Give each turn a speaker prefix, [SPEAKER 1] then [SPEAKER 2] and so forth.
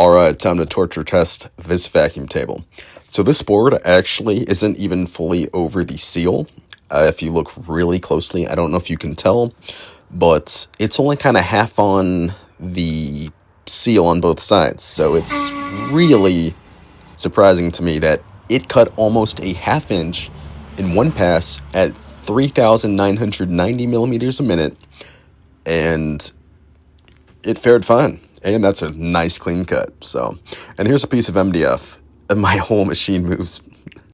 [SPEAKER 1] Alright, time to torture test this vacuum table. So this board actually isn't even fully over the seal. If you look really closely, I don't know if you can tell, but it's only kind of half on the seal on both sides. So it's really surprising to me that it cut almost a half inch in one pass at 3,990 millimeters a minute, and it fared fine. And that's a nice clean cut. So, and here's a piece of MDF. And my whole machine moves